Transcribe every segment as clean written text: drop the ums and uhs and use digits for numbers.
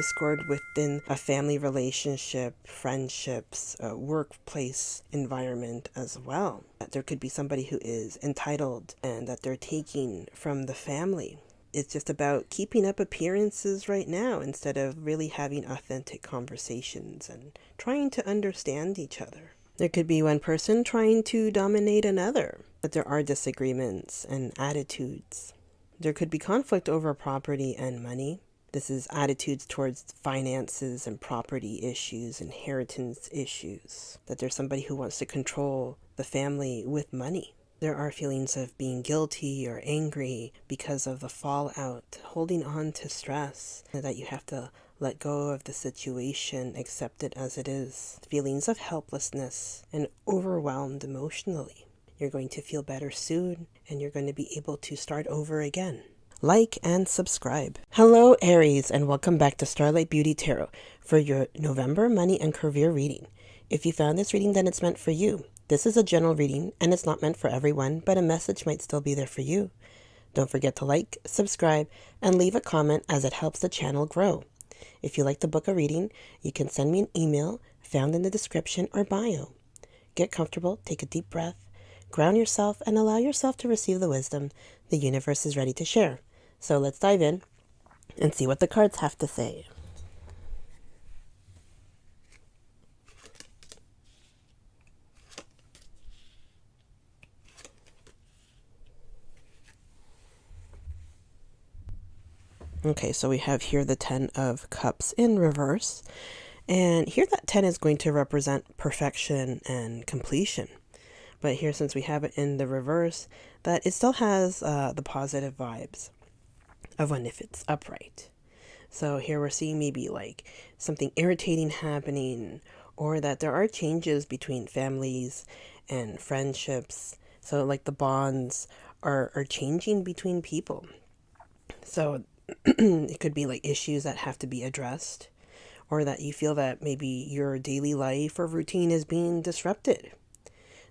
discord within a family relationship, friendships, workplace environment as well. That there could be somebody who is entitled and that they're taking from the family. It's just about keeping up appearances right now instead of really having authentic conversations and trying to understand each other. There could be one person trying to dominate another, but there are disagreements and attitudes. There could be conflict over property and money. This is attitudes towards finances and property issues, inheritance issues, that there's somebody who wants to control the family with money. There are feelings of being guilty or angry because of the fallout, holding on to stress, that you have to let go of the situation, accept it as it is. Feelings of helplessness and overwhelmed emotionally. You're going to feel better soon, and you're going to be able to start over again. Like and subscribe. Hello, Aries, and welcome back to Starlight Beauty Tarot for your November money and career reading. If you found this reading, then it's meant for you. This is a general reading, and it's not meant for everyone, but a message might still be there for you. Don't forget to like, subscribe, and leave a comment as it helps the channel grow. If you like to book a reading, you can send me an email found in the description or bio. Get comfortable, take a deep breath, ground yourself, and allow yourself to receive the wisdom the universe is ready to share. So let's dive in and see what the cards have to say. Okay, so we have here the 10 of Cups in reverse. And here that 10 is going to represent perfection and completion. But here, since we have it in the reverse, that it still has the positive vibes of when if it's upright. So here we're seeing maybe like something irritating happening, or that there are changes between families and friendships. So like the bonds are changing between people. So it could be like issues that have to be addressed, or that you feel that maybe your daily life or routine is being disrupted.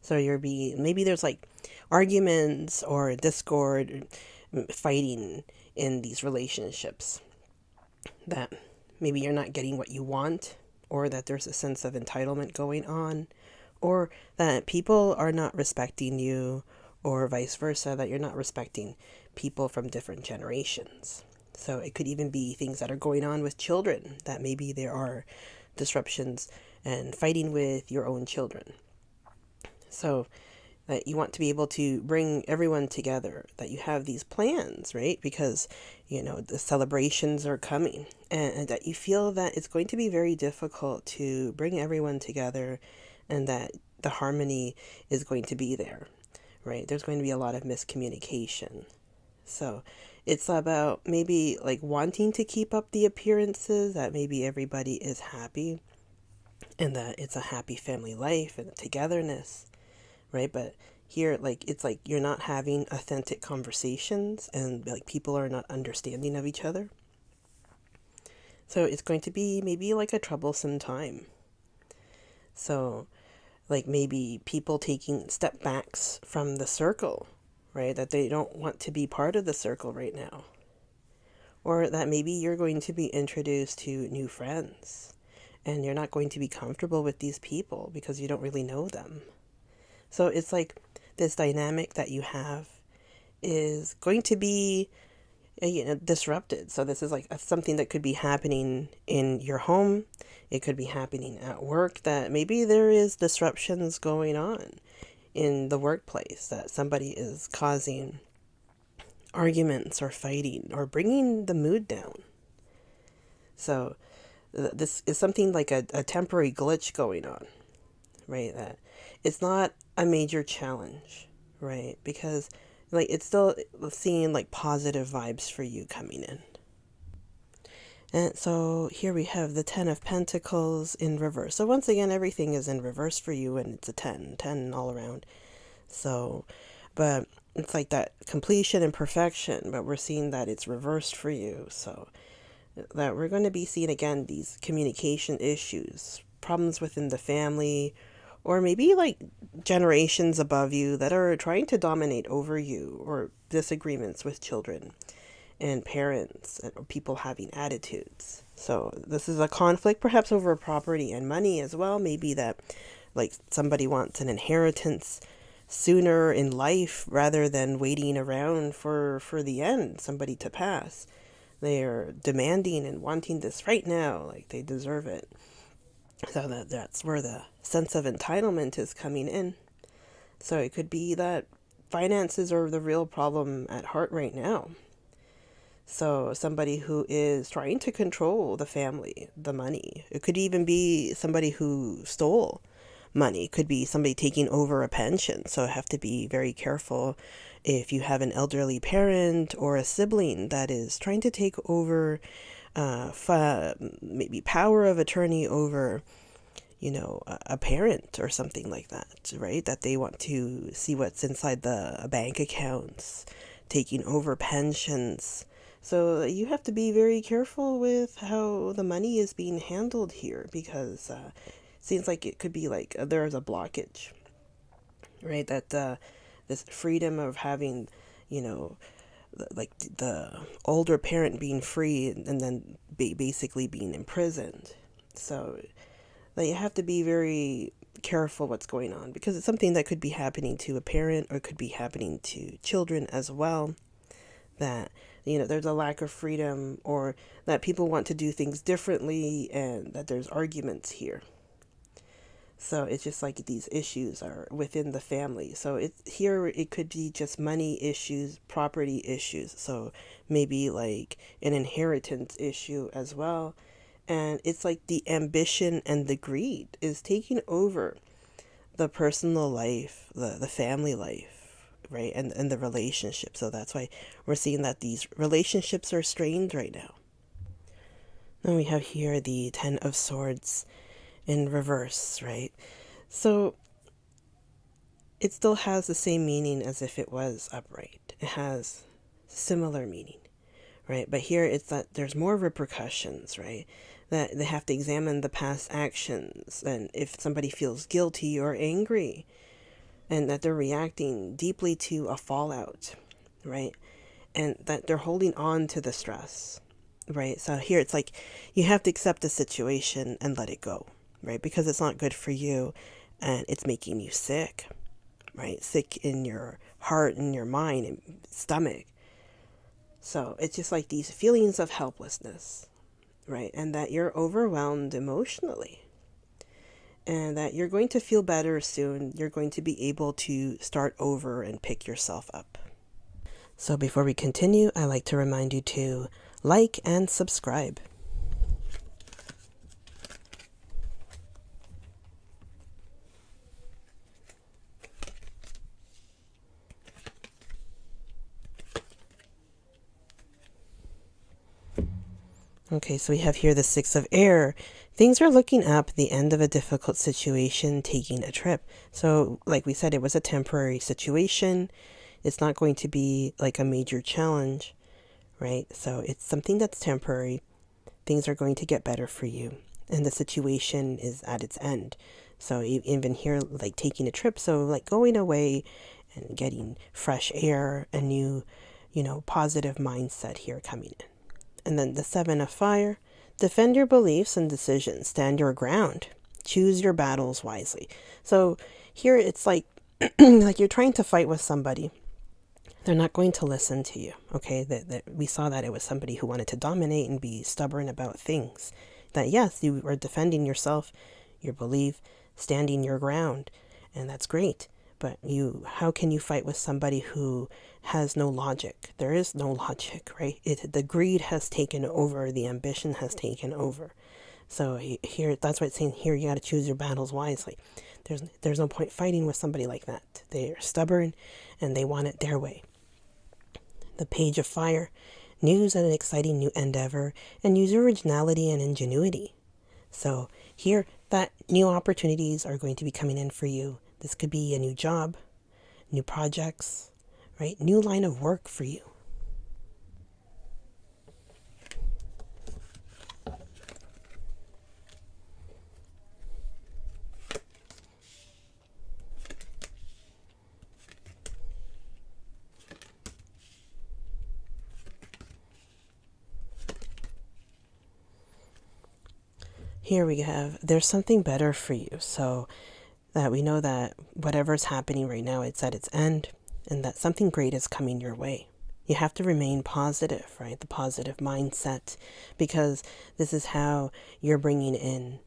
So maybe there's like arguments or discord, fighting in these relationships, that maybe you're not getting what you want, or that there's a sense of entitlement going on, or that people are not respecting you, or vice versa, that you're not respecting people from different generations. So it could even be things that are going on with children, that maybe there are disruptions and fighting with your own children. So that you want to be able to bring everyone together, that you have these plans, right? Because, the celebrations are coming, and that you feel that it's going to be very difficult to bring everyone together, and that the harmony is going to be there, right? There's going to be a lot of miscommunication. So it's about maybe like wanting to keep up the appearances, that maybe everybody is happy and that it's a happy family life and togetherness, right? But here, like, it's like you're not having authentic conversations, and like people are not understanding of each other. So it's going to be maybe like a troublesome time. So like maybe people taking step backs from the circle, right? That they don't want to be part of the circle right now. Or that maybe you're going to be introduced to new friends, and you're not going to be comfortable with these people because you don't really know them. So it's like this dynamic that you have is going to be, disrupted. So this is like something that could be happening in your home. It could be happening at work, that maybe there is disruptions going on in the workplace, that somebody is causing arguments or fighting or bringing the mood down. So this is something like a temporary glitch going on, right? That it's not a major challenge, right? Because like it's still seeing like positive vibes for you coming in. And so here we have the 10 of Pentacles in reverse. So once again, everything is in reverse for you, and it's a 10 all around. So, but it's like that completion and perfection, but we're seeing that it's reversed for you. So that we're going to be seeing again these communication issues, problems within the family, or maybe like generations above you that are trying to dominate over you, or disagreements with children. and parents or people having attitudes. So this is a conflict perhaps over property and money as well. Maybe that like somebody wants an inheritance sooner in life rather than waiting around for the end, somebody to pass. They are demanding and wanting this right now, like they deserve it. So that's where the sense of entitlement is coming in. So it could be that finances are the real problem at heart right now. So somebody who is trying to control the family, the money. It could even be somebody who stole money. It could be somebody taking over a pension. So have to be very careful if you have an elderly parent or a sibling that is trying to take over maybe power of attorney over, a parent or something like that, right? That they want to see what's inside the bank accounts, taking over pensions. So you have to be very careful with how the money is being handled here, because it seems like it could be like there's a blockage, right? That this freedom of having, like the older parent being free and then basically being imprisoned. So that you have to be very careful what's going on, because it's something that could be happening to a parent or could be happening to children as well. That, there's a lack of freedom, or that people want to do things differently, and that there's arguments here. So it's just like these issues are within the family. So it could be just money issues, property issues. So maybe like an inheritance issue as well. And it's like the ambition and the greed is taking over the personal life, the family life, right? And the relationship. So that's why we're seeing that these relationships are strained right now. Then we have here the Ten of Swords in reverse, right? So it still has the same meaning as if it was upright. It has similar meaning, right? But here it's that there's more repercussions, right? That they have to examine the past actions, and if somebody feels guilty or angry, and that they're reacting deeply to a fallout, right? And that they're holding on to the stress, right? So here it's like you have to accept the situation and let it go, right? Because it's not good for you and it's making you sick, right? Sick in your heart and your mind and stomach. So it's just like these feelings of helplessness, right? And that you're overwhelmed emotionally, and that you're going to feel better soon. You're going to be able to start over and pick yourself up. So before we continue, I like to remind you to like and subscribe. Okay, so we have here the Six of Air. Things are looking up, the end of a difficult situation, taking a trip. So like we said, it was a temporary situation. It's not going to be like a major challenge, right? So it's something that's temporary. Things are going to get better for you, and the situation is at its end. So even here, like taking a trip, so like going away and getting fresh air, a new, positive mindset here coming in. And then the Seven of Fire, defend your beliefs and decisions, stand your ground, choose your battles wisely. So here it's like, like you're trying to fight with somebody. They're not going to listen to you, okay? That we saw that it was somebody who wanted to dominate and be stubborn about things. That yes, you are defending yourself, your belief, standing your ground, and that's great. But how can you fight with somebody who has no logic? There is no logic, right? The greed has taken over, the ambition has taken over. So here, that's why it's saying here, you got to choose your battles wisely. There's no point fighting with somebody like that. They are stubborn, and they want it their way. The Page of Fire, news and an exciting new endeavor, and use originality and ingenuity. So here, that new opportunities are going to be coming in for you. This could be a new job, new projects, right? New line of work for you. Here we have, there's something better for you. So that we know that whatever's happening right now, it's at its end, and that something great is coming your way. You have to remain positive, right? The positive mindset, because this is how you're bringing in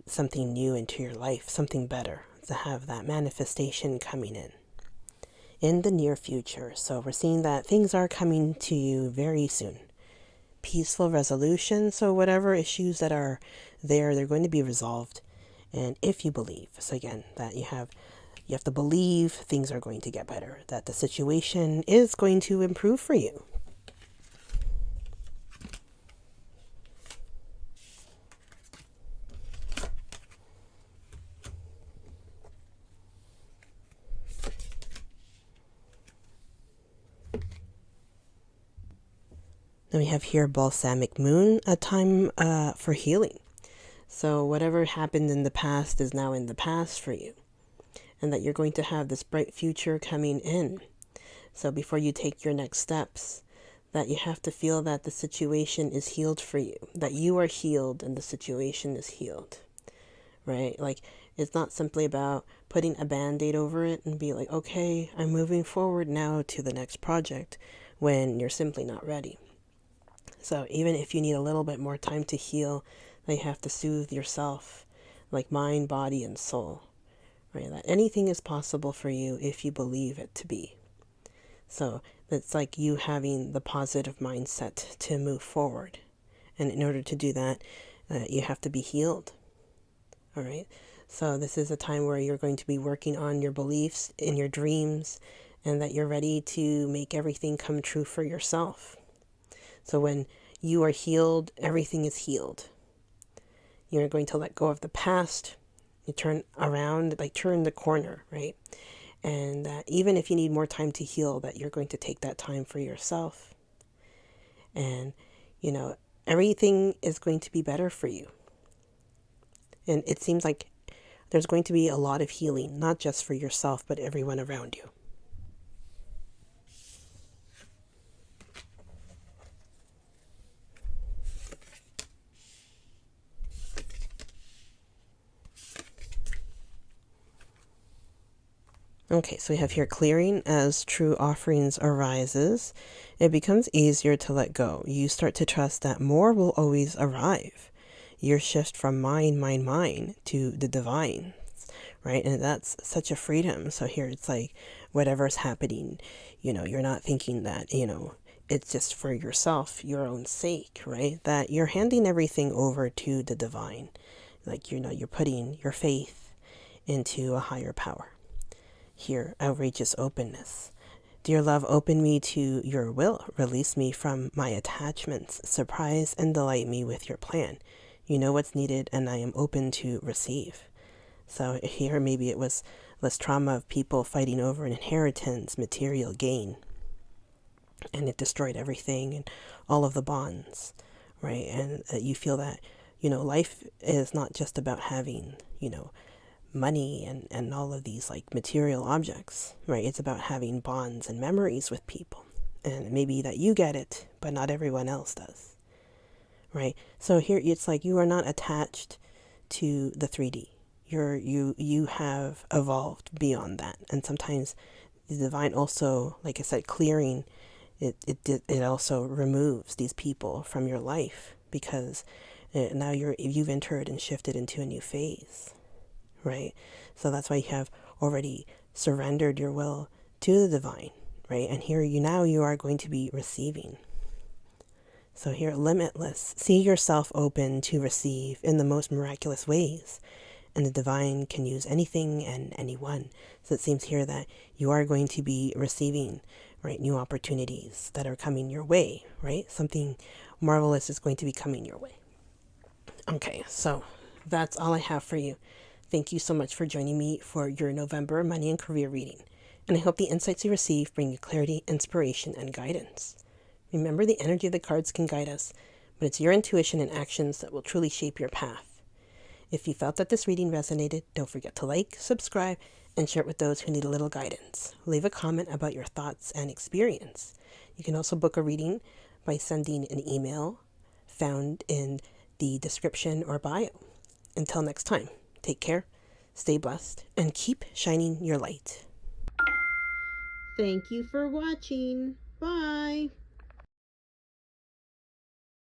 something new into your life, something better, to have that manifestation coming in the near future. So we're seeing that things are coming to you very soon. Peaceful resolution. So whatever issues that are there, they're going to be resolved. And if you believe, so again, that you have to believe things are going to get better, that the situation is going to improve for you. Then we have here balsamic moon, a time for healing. So whatever happened in the past is now in the past for you. And that you're going to have this bright future coming in. So before you take your next steps, that you have to feel that the situation is healed for you. That you are healed and the situation is healed. Right? Like, it's not simply about putting a band-aid over it and be like, okay, I'm moving forward now to the next project, when you're simply not ready. So even if you need a little bit more time to heal, then you have to soothe yourself, like mind, body, and soul, right? That anything is possible for you if you believe it to be. So it's like you having the positive mindset to move forward. And in order to do that, you have to be healed. All right. So this is a time where you're going to be working on your beliefs in your dreams, and that you're ready to make everything come true for yourself. So when you are healed, everything is healed. You're going to let go of the past. You turn around, like turn the corner, right? And that even if you need more time to heal, that you're going to take that time for yourself. And, everything is going to be better for you. And it seems like there's going to be a lot of healing, not just for yourself, but everyone around you. Okay, so we have here clearing. As true offerings arises, it becomes easier to let go. You start to trust that more will always arrive. Your shift from mine to the divine, right? And that's such a freedom. So here it's like whatever's happening, you're not thinking that, it's just for yourself, your own sake, right? That you're handing everything over to the divine. Like, you're putting your faith into a higher power. Here, outrageous openness. Dear love, open me to your will. Release me from my attachments. Surprise and delight me with your plan. You know what's needed, and I am open to receive. So here, maybe it was less trauma of people fighting over an inheritance, material gain. And it destroyed everything and all of the bonds, right? And you feel that, life is not just about having, money and all of these like material objects, right? It's about having bonds and memories with people. And maybe that you get it, but not everyone else does, right? So here it's like you are not attached to the 3D. You have evolved beyond that. And sometimes the divine also, like I said, clearing, it also removes these people from your life, because now you've entered and shifted into a new phase. Right? So that's why you have already surrendered your will to the divine, right? And here you are going to be receiving. So here, limitless. See yourself open to receive in the most miraculous ways. And the divine can use anything and anyone. So it seems here that you are going to be receiving, right, new opportunities that are coming your way, right? Something marvelous is going to be coming your way. Okay, so that's all I have for you. Thank you so much for joining me for your November money and career reading. And I hope the insights you receive bring you clarity, inspiration, and guidance. Remember, the energy of the cards can guide us, but it's your intuition and actions that will truly shape your path. If you felt that this reading resonated, don't forget to like, subscribe, and share it with those who need a little guidance. Leave a comment about your thoughts and experience. You can also book a reading by sending an email found in the description or bio. until next time, take care, stay blessed, and keep shining your light. Thank you for watching. Bye.